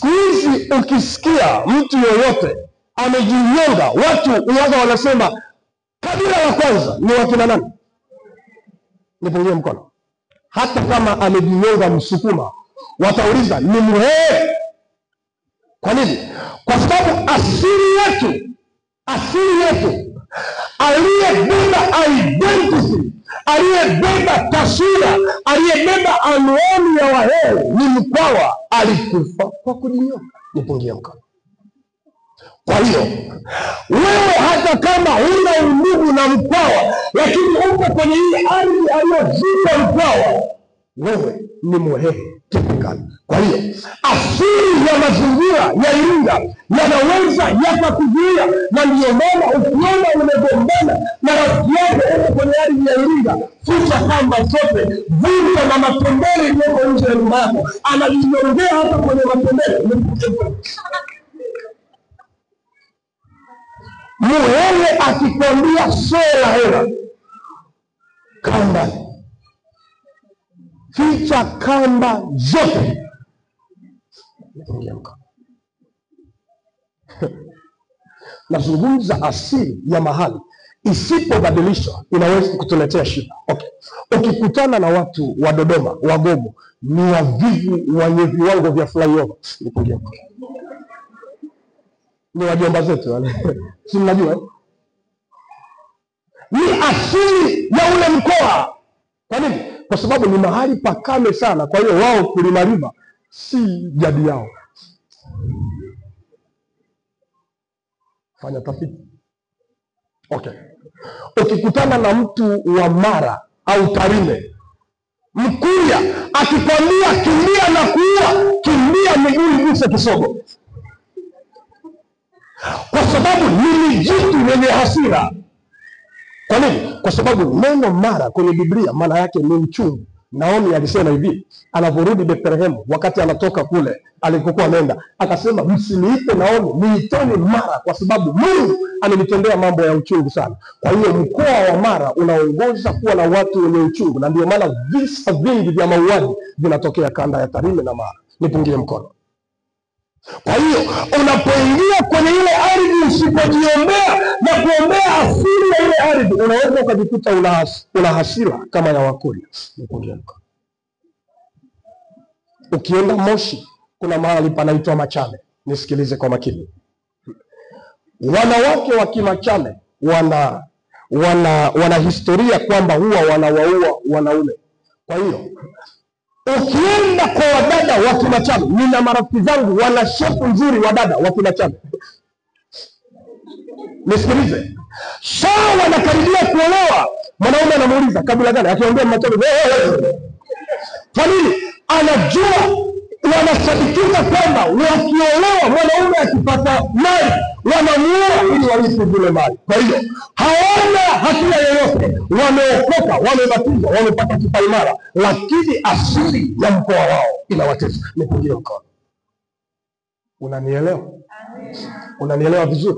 Hizi ukisikia mtu yoyote amejinyonga, watu uwaga wanasema kabila la kwanza ni wakina nani? Nipungie mkono. Hata kama amejinyonga Msukuma, watauliza ni Mhehe. Kwa nini? Kwa sababu asili yetu aliyebeba identity, aliyebeba taswira, aliyebeba anwani ya Wahehe ni Mkwawa, alikufa kwa kujinyonga. Nipungie mkono. Kwa hiyo wewe hata kama huna undugu na Mkwawa, lakini uko kwenye ile ardhi aliyozika Mkwawa, wewe ni Mhehe typical. Kwa hiyo asili ya mazingira ya Iringa yanaweza yakakuzuia, na ndiyo maana ukiona umegombana na rafiki yako uko kwenye ardhi ya Iringa, futa kamba zote, vunja na matembele iliyoko nje ya nyumba yako. Anajiongea hata kwenye matembele. Mhehe akikwambia sola hela, kamba, ficha kamba zote. Nazungumza asili ya mahali isipobadilishwa inaweza kutuletea shida. Okay. Ukikutana na watu wa Dodoma, Wagogo, ni wavivu wenye viwango vya flyover. Nipungie mkono. Ni wajomba zetu wale. Si mnajua? Ni asili ya ule mkoa. Kwa nini? Kwa sababu ni mahali pakame sana. Kwa hiyo wao kulimalima si jadi yao. Fanya tafiti. Okay. Ukikutana na mtu wa Mara au Tarime, Mkuria, akikwambia kimbia na kuua, kimbia miguu iguse kisogo. Kwa sababu ni mijitu yenye hasira. Kwa nini? Kwa sababu neno Mara kwenye Biblia maana yake ni mchungu. Naomi alisema hivi, anaporudi Bethlehem, wakati anatoka kule alikokuwa anaenda, akasema msiniite Naomi, niiteni Mara, kwa sababu Mungu amenitendea mambo ya uchungu sana. Kwa hiyo mkoa wa Mara unaongoza kuwa na watu wenye uchungu, na ndio maana visa vingi vya mauaji vinatokea kanda ya Tarime na Mara. Nipungie mkono. Kwa hiyo unapoingia kwenye ile ardhi usipojiombea na kuombea asili ya ile ardhi, unaweza ukajikuta una hasira kama ya Wakuria. Nipungie mkono. Ukienda Moshi, kuna mahali panaitwa Machame. Nisikilize kwa makini. Wanawake wa Kimachame wana historia kwamba huwa wanawaua wanaume. Kwa hiyo ukienda kwa wadada wa Kimachame, nina marafiki zangu wana shepu nzuri wadada wa Kimachame. Nisikilize. Sawa, wanakaribia kuolewa, mwanaume anamuuliza kabila gani? Akiongea Machame. Kwa nini? Anajua wanasadikika kwamba wakiolewa, mwanaume akipata mali wanamuoa ili warithi zile mali. Kwa hiyo hawana hatia yoyote, wameokoka, wamebatizwa, wamepata kipaimara, lakini asili ya mkoa wao inawatesa. Nipungie mkono. Unanielewa? Unanielewa vizuri?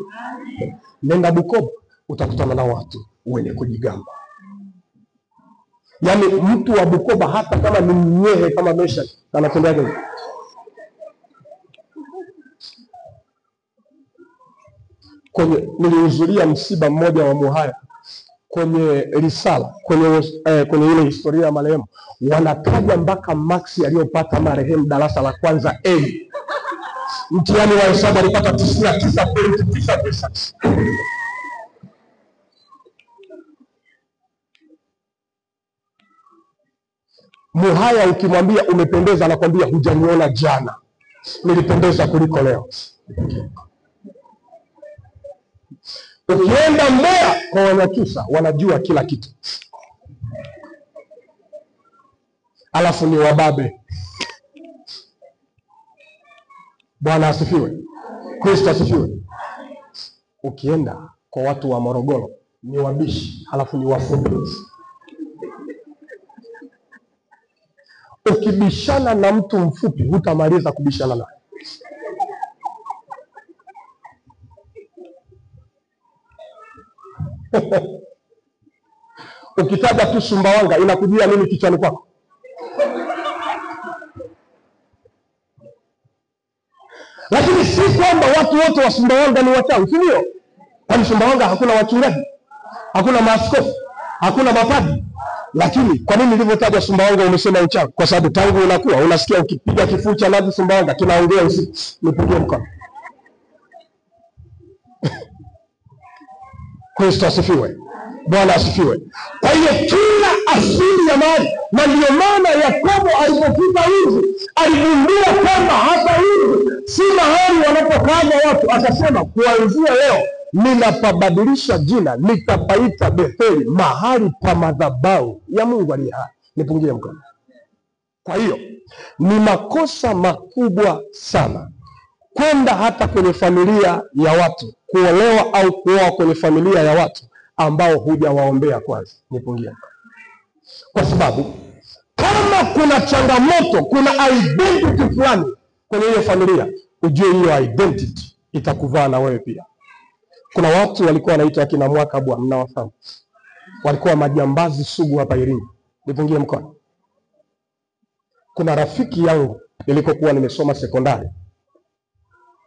Nenda Bukoba, utakutana na watu wenye kujigamba. Yaani mtu wa Bukoba hata kama ni mnyehe kama Mesha anatembea hivi. Nilihudhuria msiba mmoja wa Muhaya kwenye risala, kwenye ile historia ya marehemu, wanataja mpaka maksi aliyopata marehemu darasa la kwanza A. Mtihani wa hesabu alipata 99.99. Muhaya ukimwambia umependeza, anakwambia hujaniona jana, nilipendeza kuliko leo. Ukienda Mbeya kwa Wanyakyusa, wanajua kila kitu, alafu ni wababe. Bwana asifiwe. Kristo asifiwe. Ukienda kwa watu wa Morogoro ni wabishi, alafu ni wafupi. Ukibishana na mtu mfupi hutamaliza kubishana naye. Ukitaja tu Sumbawanga inakujia nini kichwani kwako? Lakini si kwamba watu wote wa Sumbawanga ni wachawi, si ndio? Kwani Sumbawanga hakuna wachungaji, hakuna maaskofu, hakuna mapadri? Lakini kwa nini nilivyotaja Sumbawanga umesema uchawi? Kwa sababu tangu unakuwa unasikia ukipiga kifuu cha nazi Sumbawanga kinaongea usiku. Nipigie mkono. Kristo asifiwe. Bwana asifiwe. Kwa hiyo kila asili ya mali, na ndio maana Yakobo alipofika hivi aligundua kwamba hapa hivi si mahali wanapokaa watu, akasema kuanzia leo ninapabadilisha jina, nitapaita Betheli, mahali pa madhabahu ya Mungu aliye hai. Nipungie mkono. Kwa hiyo ni makosa makubwa sana kwenda hata kwenye familia ya watu, kuolewa au kuoa kwenye familia ya watu ambao hujawaombea kwanza. Nipungie mkono. Kwa sababu kama kuna changamoto, kuna identity fulani kwenye hiyo familia, ujue hiyo identity itakuvaa na wewe pia. Kuna watu walikuwa wanaitwa akina Mwakabwa, mnawafahamu? Walikuwa majambazi sugu hapa Iringa. Nipungie mkono. Kuna rafiki yangu nilikokuwa nimesoma sekondari.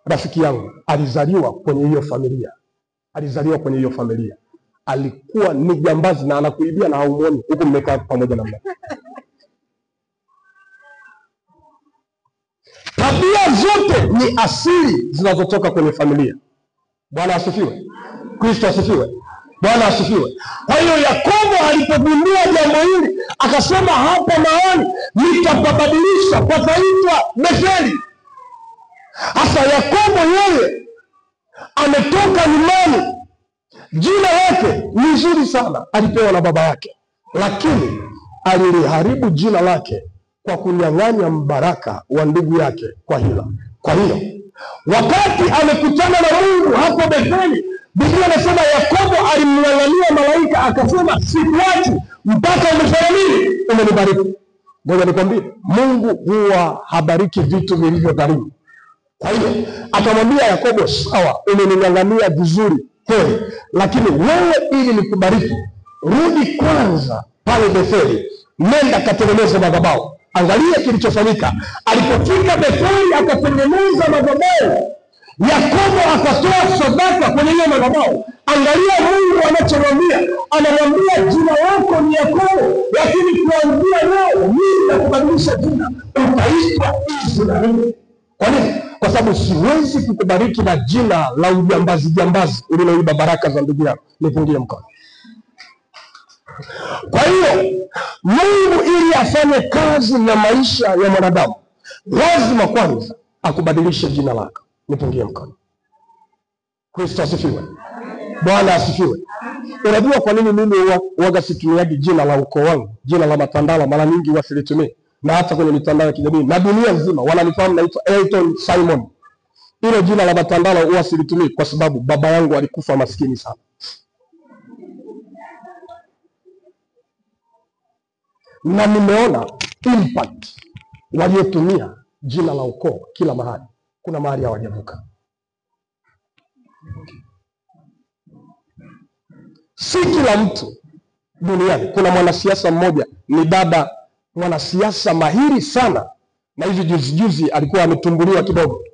Rafiki yangu alizaliwa kwenye hiyo familia. Alikuwa ni jambazi na anakuibia na haumuoni huko mmekaa pamoja na mimi. Tabia zote ni asili zinazotoka kwenye familia. Bwana asifiwe. Kristo asifiwe. Bwana asifiwe. Kwa hiyo Yakobo alipogundua jambo hili akasema hapa mahali nitapabadilisha pataitwa Betheli. Hasa Yakobo yeye ametoka nyumbani, jina lake ni nzuri sana, alipewa na baba yake, lakini aliliharibu jina lake kwa kunyang'anya mbaraka wa ndugu yake kwa hila. Kwa hiyo wakati amekutana na Mungu hapo Betheli, Biblia inasema Yakobo alimng'ang'ania malaika akasema, sikuachi mpaka umefanya nini? Umenibariki. Ngoja nikwambie, Mungu huwa habariki vitu vilivyogharimu. Kwa hiyo akamwambia Yakobo, sawa, umening'ang'ania vizuri kweli, lakini wewe ili nikubariki, rudi kwanza pale Betheli, nenda katengeneze madhabahu. Angalia kilichofanyika. Alipofika Betheli akatengeneza madhabahu, Yakobo akatoa sadaka kwenye hiyo madhabahu. Angalia Mungu anachomwambia, anamwambia jina lako ni Yakobo, lakini kuanzia leo mimi nakubadilisha jina, utaitwa Israeli. Kwa nini? Kwa sababu siwezi kukubariki na jina la jambazi uliloiba baraka za ndugu yako. Nipungie mkono. Kwa hiyo Mungu ili afanye kazi na maisha ya mwanadamu, lazima kwanza akubadilishe jina lako. Nipungie mkono. Kristo asifiwe. Bwana asifiwe. Unajua kwa nini mimi huaga situmiaji jina la ukoo wangu, jina la Matandala mara nyingi wasilitumie? Na hata kwenye mitandao ya kijamii na dunia nzima wananifahamu naitwa Elton Simon. Hilo jina la Matandala huwa silitumii kwa sababu baba yangu alikufa maskini sana. Na nimeona impact waliotumia jina la ukoo kila mahali. Kuna mahali hawajavuka. Si kila mtu duniani. Kuna mwanasiasa mmoja, ni dada mwanasiasa mahiri sana, na hivi juzi alikuwa ametumbuliwa kidogo.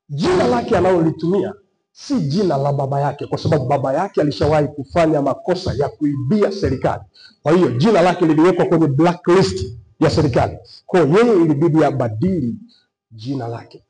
Jina lake analolitumia si jina la baba yake, kwa sababu baba yake alishawahi kufanya makosa ya kuibia serikali. Kwa hiyo jina lake liliwekwa kwenye blacklist ya serikali. Kwa hiyo yeye ilibidi abadili jina lake.